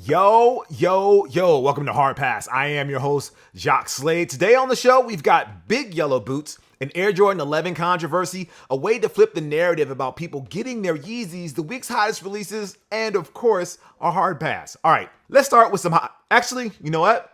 Yo, welcome to Hard Pass. I am your host, Jacques Slade. Today on the show, we've got big yellow boots, an Air Jordan 11 controversy, a way to flip the narrative about people getting their Yeezys, the week's hottest releases, and of course, a hard pass. All right, let's start with some hot. Actually, you know what?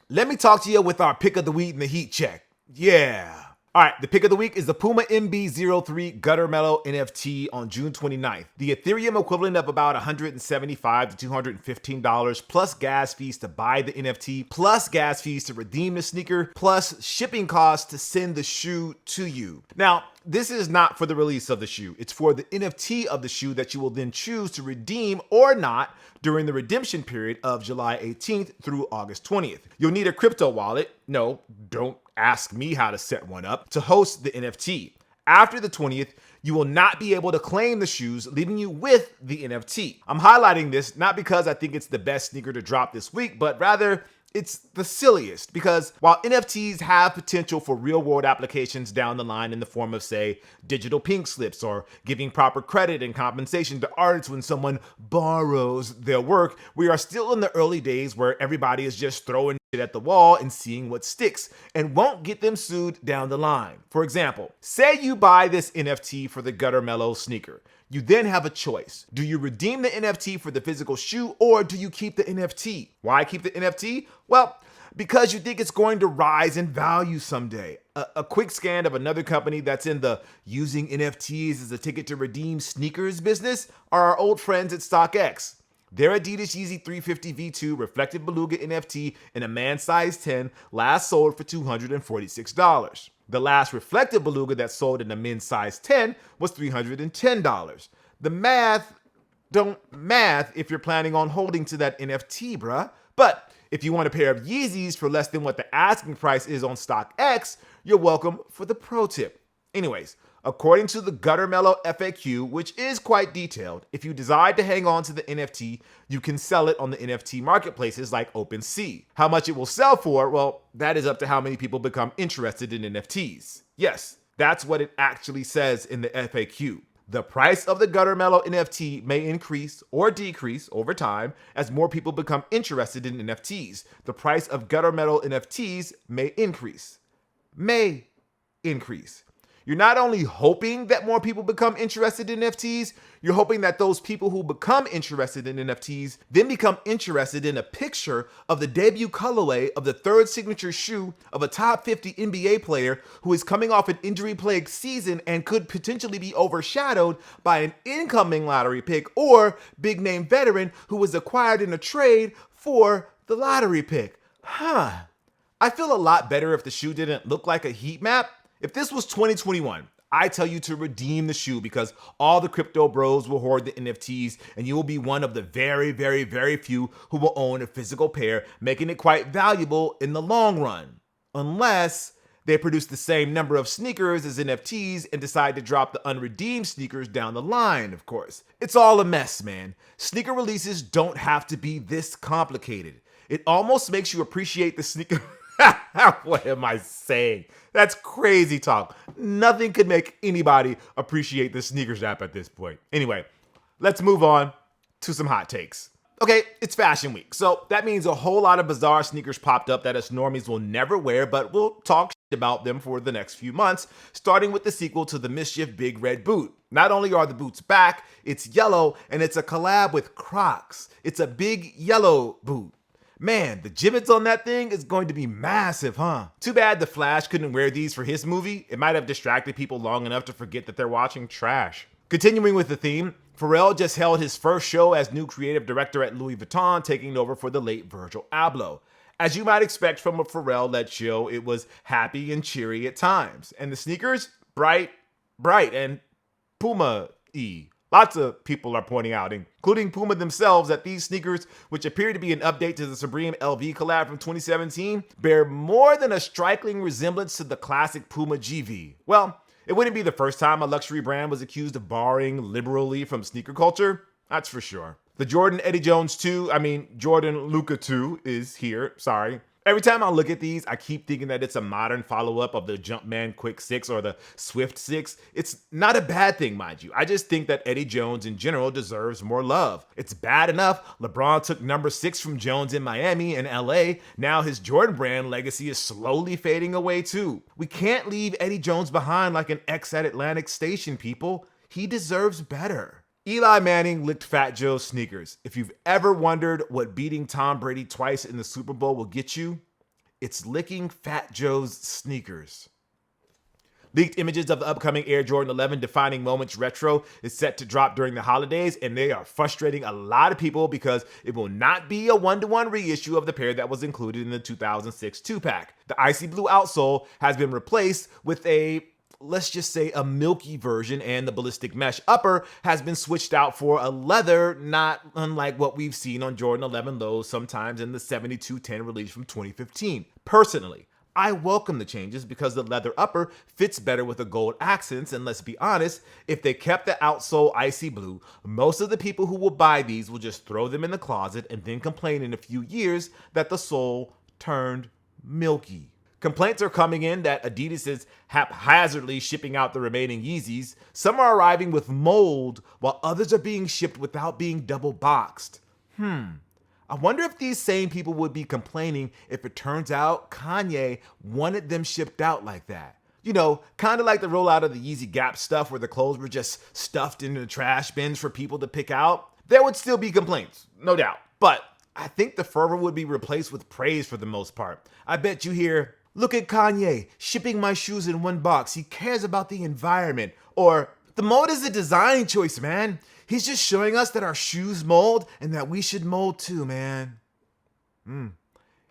Let me talk to you with our pick of the week and the heat check. Yeah. All right, the pick of the week is the Puma MB03 Gutter Mellow NFT on June 29th. The Ethereum equivalent of about $175 to $215 plus gas fees to buy the NFT, plus gas fees to redeem the sneaker, plus shipping costs to send the shoe to you. Now, this is not for the release of the shoe. It's for the NFT of the shoe that you will then choose to redeem or not during the redemption period of July 18th through August 20th. You'll need a crypto wallet. No, don't ask me how to set one up to host the NFT. After the 20th, you will not be able to claim the shoes, leaving you with the NFT. I'm highlighting this not because I think it's the best sneaker to drop this week, but rather it's the silliest, because while NFTs have potential for real-world applications down the line in the form of, say, digital pink slips or giving proper credit and compensation to artists when someone borrows their work, we are still in the early days where everybody is just throwing shit at the wall and seeing what sticks and won't get them sued down the line. For example, say you buy this NFT for the Gutter Mellow sneaker. You then have a choice. Do you redeem the NFT for the physical shoe, or do you keep the NFT? Why keep the NFT? Well, because you think it's going to rise in value someday. A quick scan of another company that's in the using NFTs as a ticket to redeem sneakers business are our old friends at StockX. Their Adidas Yeezy 350 V2 Reflective Beluga NFT in a man size 10 last sold for $246. The last Reflective Beluga that sold in a men's size 10 was $310. The math don't math if you're planning on holding to that NFT, bruh. But if you want a pair of Yeezys for less than what the asking price is on StockX, you're welcome for the pro tip. Anyways, according to the Gutter Mellow FAQ, which is quite detailed, if you decide to hang on to the NFT, you can sell it on the NFT marketplaces like OpenSea. How much it will sell for, well, that is up to how many people become interested in NFTs. Yes, that's what it actually says in the FAQ. The price of the Gutter Mellow NFT may increase or decrease over time as more people become interested in NFTs. The price of Gutter Mellow NFTs may increase. May increase. You're not only hoping that more people become interested in NFTs, you're hoping that those people who become interested in NFTs then become interested in a picture of the debut colorway of the third signature shoe of a top 50 NBA player who is coming off an injury-plagued season and could potentially be overshadowed by an incoming lottery pick or big-name veteran who was acquired in a trade for the lottery pick. I feel a lot better if the shoe didn't look like a heat map. If this was 2021, I tell you to redeem the shoe because all the crypto bros will hoard the NFTs and you will be one of the very, very, very few who will own a physical pair, making it quite valuable in the long run. Unless they produce the same number of sneakers as NFTs and decide to drop the unredeemed sneakers down the line, of course. It's all a mess, man. Sneaker releases don't have to be this complicated. It almost makes you appreciate the sneaker. What am I saying? That's crazy talk. Nothing could make anybody appreciate the sneakers app at this point. Anyway, let's move on to some hot takes. Okay, it's fashion week, so that means a whole lot of bizarre sneakers popped up that us normies will never wear, but we'll talk about them for the next few months, starting with the sequel to the MSCHF Big Red Boot. Not only are the boots back, it's yellow, and it's a collab with Crocs. It's a big yellow boot. Man, the gibbets on that thing is going to be massive, huh? Too bad the Flash couldn't wear these for his movie. It might have distracted people long enough to forget that they're watching trash. Continuing with the theme, Pharrell just held his first show as new creative director at Louis Vuitton, taking over for the late Virgil Abloh. As you might expect from a Pharrell-led show, it was happy and cheery at times. And the sneakers, bright, and Puma-y. Lots of people are pointing out, including Puma themselves, that these sneakers, which appear to be an update to the Supreme LV collab from 2017, bear more than a striking resemblance to the classic Puma GV. Well, it wouldn't be the first time a luxury brand was accused of borrowing liberally from sneaker culture, that's for sure. The Jordan Eddie Jones 2, Jordan Luca 2 is here, sorry. Every time I look at these, I keep thinking that it's a modern follow-up of the Jumpman Quick 6 or the Swift 6. It's not a bad thing, mind you. I just think that Eddie Jones in general deserves more love. It's bad enough LeBron took number 6 from Jones in Miami and LA. Now his Jordan brand legacy is slowly fading away too. We can't leave Eddie Jones behind like an ex at Atlantic Station, people. He deserves better. Eli Manning licked Fat Joe's sneakers. If you've ever wondered what beating Tom Brady twice in the Super Bowl will get you, it's licking Fat Joe's sneakers. Leaked images of the upcoming Air Jordan 11 Defining Moments Retro is set to drop during the holidays, and they are frustrating a lot of people because it will not be a one-to-one reissue of the pair that was included in the 2006 2-pack. The icy blue outsole has been replaced with let's just say a milky version, and the ballistic mesh upper has been switched out for a leather, not unlike what we've seen on Jordan 11 lows sometimes in the 7210 release from 2015. Personally, I welcome the changes because the leather upper fits better with the gold accents, and let's be honest, if they kept the outsole icy blue, most of the people who will buy these will just throw them in the closet and then complain in a few years that the sole turned milky. Complaints are coming in that Adidas is haphazardly shipping out the remaining Yeezys. Some are arriving with mold, while others are being shipped without being double boxed. I wonder if these same people would be complaining if it turns out Kanye wanted them shipped out like that. You know, kind of like the rollout of the Yeezy Gap stuff where the clothes were just stuffed into the trash bins for people to pick out. There would still be complaints, no doubt. But I think the fervor would be replaced with praise for the most part. I bet you hear, "Look at Kanye, shipping my shoes in one box. He cares about the environment." Or, "The mold is a design choice, man. He's just showing us that our shoes mold and that we should mold too, man." All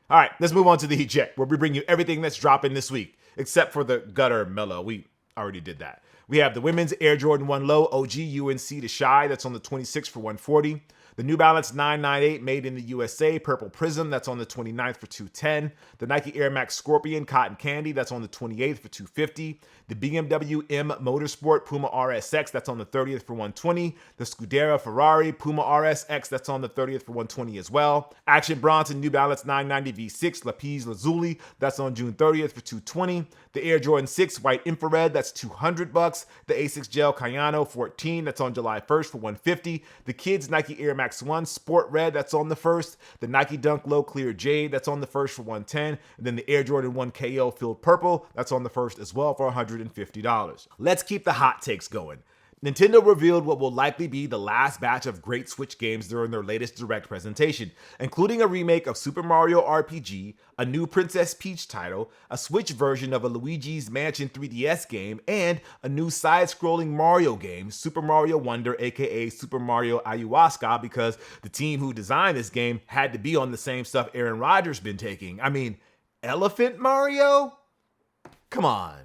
right, let's move on to the Heat Check, where we bring you everything that's dropping this week, except for the gutter mellow. We already did that. We have the women's Air Jordan 1 Low OG UNC to Shy. That's on the 26th for 140. The New Balance 998 made in the USA Purple Prism, that's on the 29th for 210. The Nike Air Max Scorpion Cotton Candy, that's on the 28th for 250. The BMW M Motorsport Puma RSX, that's on the 30th for 120. The Scuderia Ferrari Puma RSX, that's on the 30th for 120 as well. Action Bronson New Balance 990 V6 Lapis Lazuli, that's on June 30th for 220. The Air Jordan 6 White Infrared, that's $200. The Asics Gel Cayano 14, that's on July 1st for 150. The Kids Nike Air Max 1 Sport Red, that's on the 1st. The Nike Dunk Low Clear Jade, that's on the 1st for 110. And then the Air Jordan 1 KO Filled Purple, that's on the 1st as well for $150. Let's keep the hot takes going. Nintendo revealed what will likely be the last batch of great Switch games during their latest Direct presentation, including a remake of Super Mario RPG, a new Princess Peach title, a Switch version of a Luigi's Mansion 3DS game, and a new side-scrolling Mario game, Super Mario Wonder aka Super Mario Ayahuasca, because the team who designed this game had to be on the same stuff Aaron Rodgers been taking. I mean, Elephant Mario? Come on.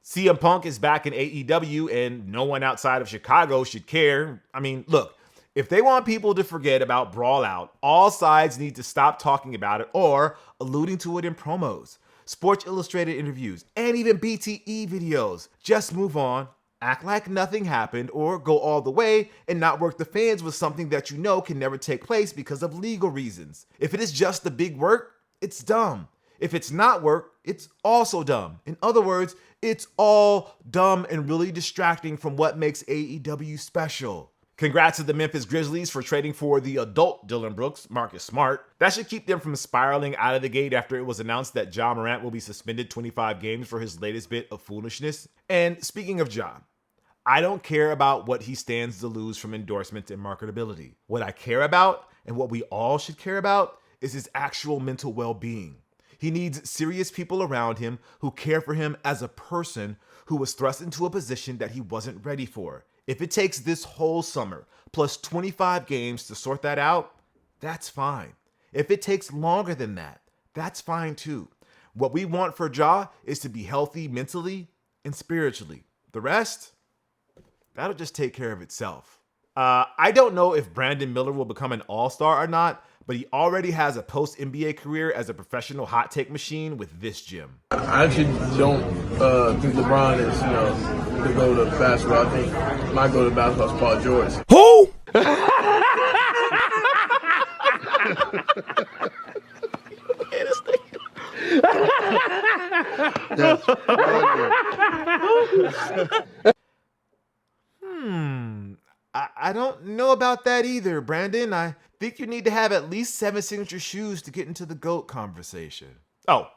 CM Punk is back in AEW, and no one outside of Chicago should care. I mean, look, if they want people to forget about Brawl Out, all sides need to stop talking about it or alluding to it in promos, Sports Illustrated interviews, and even BTE videos. Just move on, act like nothing happened, or go all the way and not work the fans with something that you know can never take place because of legal reasons. If it is just the big work, it's dumb. If it's not work, it's also dumb. In other words, it's all dumb and really distracting from what makes AEW special. Congrats to the Memphis Grizzlies for trading for the adult Dylan Brooks, Marcus Smart. That should keep them from spiraling out of the gate after it was announced that Ja Morant will be suspended 25 games for his latest bit of foolishness. And speaking of Ja, I don't care about what he stands to lose from endorsements and marketability. What I care about, and what we all should care about, is his actual mental well-being. He needs serious people around him who care for him as a person who was thrust into a position that he wasn't ready for. If it takes this whole summer plus 25 games to sort that out, that's fine. If it takes longer than that, that's fine too. What we want for Ja is to be healthy mentally and spiritually. The rest, that'll just take care of itself. I don't know if Brandon Miller will become an all-star or not, but he already has a post-NBA career as a professional hot take machine with this gym. I actually don't think LeBron is, the go to basketball. I think my go to basketball is Paul George. Who? That's funny. I don't know about that either, Brandon. I think you need to have at least 7 signature shoes to get into the GOAT conversation. Oh,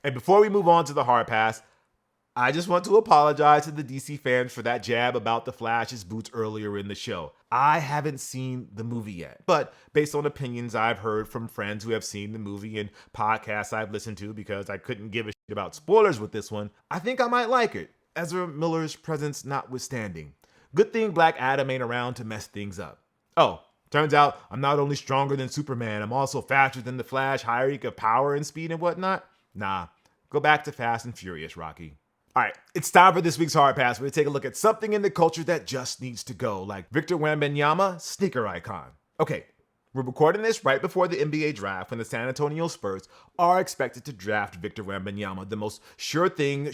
and before we move on to the hard pass, I just want to apologize to the DC fans for that jab about the Flash's boots earlier in the show. I haven't seen the movie yet, but based on opinions I've heard from friends who have seen the movie and podcasts I've listened to because I couldn't give a shit about spoilers with this one, I think I might like it, Ezra Miller's presence notwithstanding. Good thing Black Adam ain't around to mess things up. Oh, turns out I'm not only stronger than Superman, I'm also faster than the Flash, hierarchy of power and speed and whatnot. Nah, go back to Fast and Furious, Rocky. All right, it's time for this week's hard pass. We're going to take a look at something in the culture that just needs to go, like Victor Wembanyama, sneaker icon. Okay, we're recording this right before the NBA draft when the San Antonio Spurs are expected to draft Victor Wembanyama, the most sure thing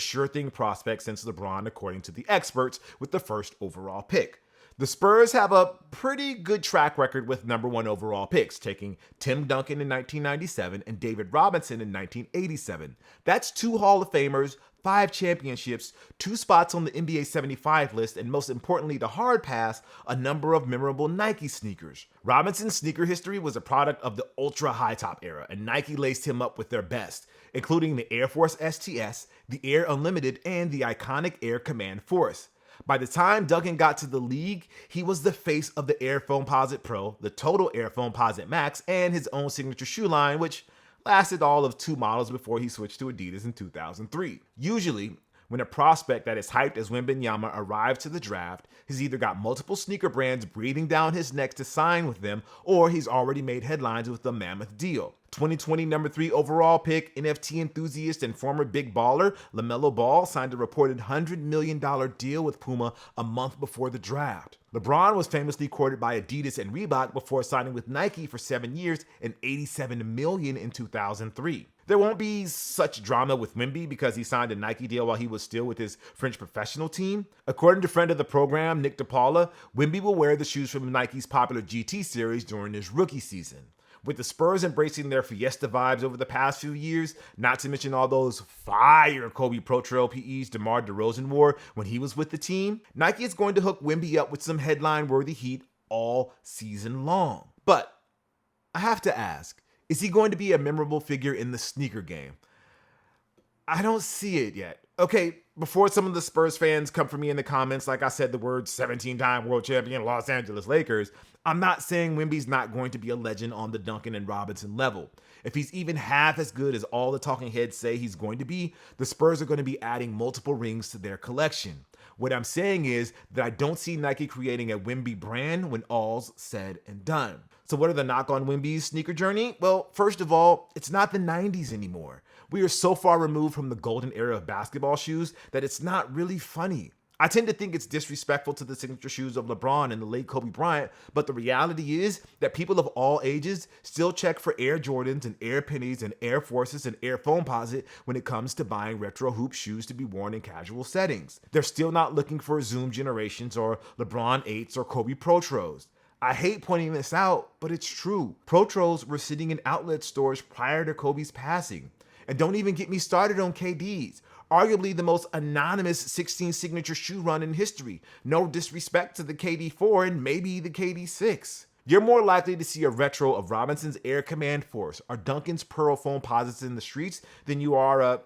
prospect since LeBron, according to the experts, with the first overall pick. The Spurs have a pretty good track record with number 1 overall picks, taking Tim Duncan in 1997 and David Robinson in 1987. That's 2 Hall of Famers, 5 championships, 2 spots on the NBA 75 list, and most importantly, the hard pass, a number of memorable Nike sneakers. Robinson's sneaker history was a product of the ultra high top era, and Nike laced him up with their best, including the Air Force STS, the Air Unlimited, and the iconic Air Command Force. By the time Duncan got to the league, he was the face of the Air Foamposite Pro, the Total Air Foamposite Max, and his own signature shoe line, which lasted all of 2 models before he switched to Adidas in 2003. Usually, when a prospect that is hyped as Wembanyama arrives to the draft, he's either got multiple sneaker brands breathing down his neck to sign with them, or he's already made headlines with a mammoth deal. 2020 number 3 overall pick, NFT enthusiast, and former big baller, LeMelo Ball signed a reported $100 million deal with Puma a month before the draft. LeBron was famously courted by Adidas and Reebok before signing with Nike for 7 years and $87 million in 2003. There won't be such drama with Wemby because he signed a Nike deal while he was still with his French professional team. According to friend of the program, Nick DePaula, Wemby will wear the shoes from Nike's popular GT series during his rookie season. With the Spurs embracing their Fiesta vibes over the past few years, not to mention all those fire Kobe Pro Trail PEs DeMar DeRozan wore when he was with the team, Nike is going to hook Wemby up with some headline-worthy heat all season long. But I have to ask, is he going to be a memorable figure in the sneaker game? I don't see it yet. Okay, before some of the Spurs fans come for me in the comments, like I said the word 17-time world champion Los Angeles Lakers, I'm not saying Wemby's not going to be a legend on the Duncan and Robinson level. If he's even half as good as all the talking heads say he's going to be, the Spurs are going to be adding multiple rings to their collection. What I'm saying is that I don't see Nike creating a Wemby brand when all's said and done. So what are the knock on Wemby's sneaker journey? Well, first of all, it's not the 90s anymore. We are so far removed from the golden era of basketball shoes that it's not really funny. I tend to think it's disrespectful to the signature shoes of LeBron and the late Kobe Bryant, but the reality is that people of all ages still check for Air Jordans and Air Pennies and Air Forces and Air Foamposite when it comes to buying retro hoop shoes to be worn in casual settings. They're still not looking for Zoom Generations or LeBron 8s or Kobe Protros. I hate pointing this out, but it's true. Protros were sitting in outlet stores prior to Kobe's passing. And don't even get me started on KDs, arguably the most anonymous 16 signature shoe run in history. No disrespect to the KD4 and maybe the KD6. You're more likely to see a retro of Robinson's Air Command Force or Duncan's Pearl Foamposites in the streets than you are a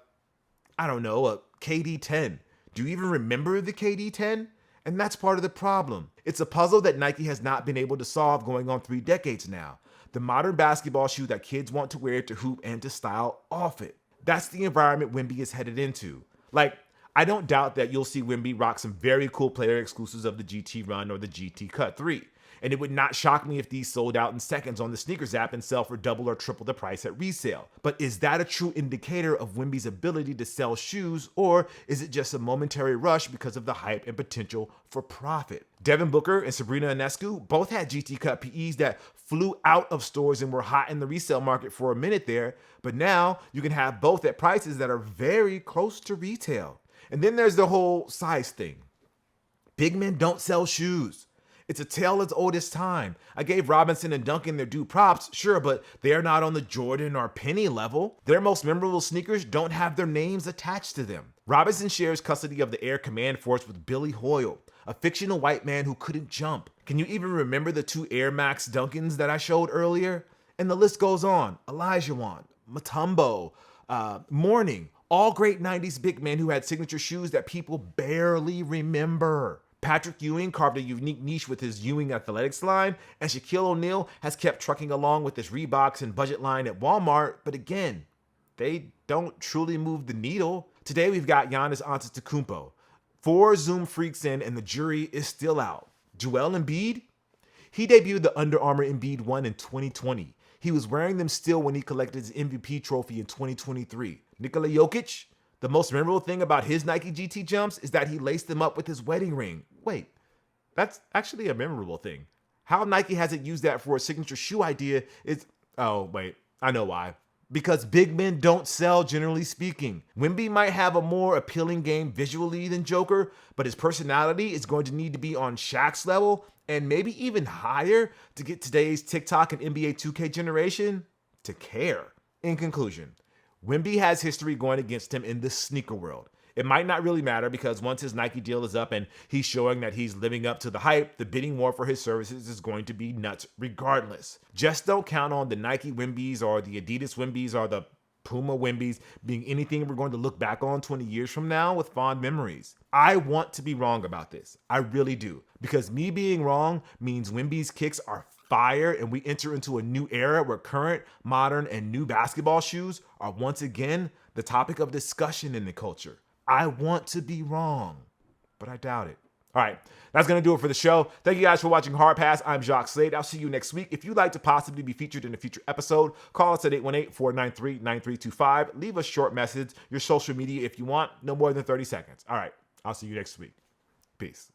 KD10. Do you even remember the KD10? And that's part of the problem. It's a puzzle that Nike has not been able to solve going on 3 decades now. The modern basketball shoe that kids want to wear to hoop and to style off it. That's the environment Wemby is headed into. Like, I don't doubt that you'll see Wemby rock some very cool player exclusives of the GT Run or the GT Cut 3. And it would not shock me if these sold out in seconds on the sneakers app and sell for double or triple the price at resale. But is that a true indicator of Wemby's ability to sell shoes, or is it just a momentary rush because of the hype and potential for profit? Devin Booker and Sabrina Ionescu both had GT Cut PEs that flew out of stores and were hot in the resale market for a minute there, but now you can have both at prices that are very close to retail. And then there's the whole size thing. Big men don't sell shoes. It's a tale as old as time. I gave Robinson and Duncan their due props, sure, but they're not on the Jordan or Penny level. Their most memorable sneakers don't have their names attached to them. Robinson shares custody of the Air Command Force with Billy Hoyle, a fictional white man who couldn't jump. Can you even remember the 2 Air Max Duncans that I showed earlier? And the list goes on. Olajuwon, Mutombo, Mourning, all great 90s big men who had signature shoes that people barely remember. Patrick Ewing carved a unique niche with his Ewing Athletics line, and Shaquille O'Neal has kept trucking along with his Reeboks and budget line at Walmart, but again, they don't truly move the needle. Today we've got Giannis Antetokounmpo. 4 Zoom freaks in and the jury is still out. Joel Embiid? He debuted the Under Armour Embiid 1 in 2020. He was wearing them still when he collected his MVP trophy in 2023. Nikola Jokic? The most memorable thing about his Nike GT jumps is that he laced them up with his wedding ring. Wait, that's actually a memorable thing. How Nike hasn't used that for a signature shoe idea is, oh wait, I know why. Because big men don't sell, generally speaking. Wemby might have a more appealing game visually than Joker, but his personality is going to need to be on Shaq's level and maybe even higher to get today's TikTok and NBA 2K generation to care. In conclusion, Wemby has history going against him in the sneaker world. It might not really matter because once his Nike deal is up and he's showing that he's living up to the hype, the bidding war for his services is going to be nuts regardless. Just don't count on the Nike Wembys or the Adidas Wembys or the Puma Wembys being anything we're going to look back on 20 years from now with fond memories. I want to be wrong about this. I really do. Because me being wrong means Wemby's kicks are fire and we enter into a new era where current, modern, and new basketball shoes are once again the topic of discussion in the culture. I want to be wrong, but I doubt it. All right, that's going to do it for the show. Thank you guys for watching Hard Pass. I'm Jacques Slade. I'll see you next week. If you'd like to possibly be featured in a future episode, call us at 818-493-9325. Leave a short message, your social media if you want, no more than 30 seconds. All right, I'll see you next week. Peace.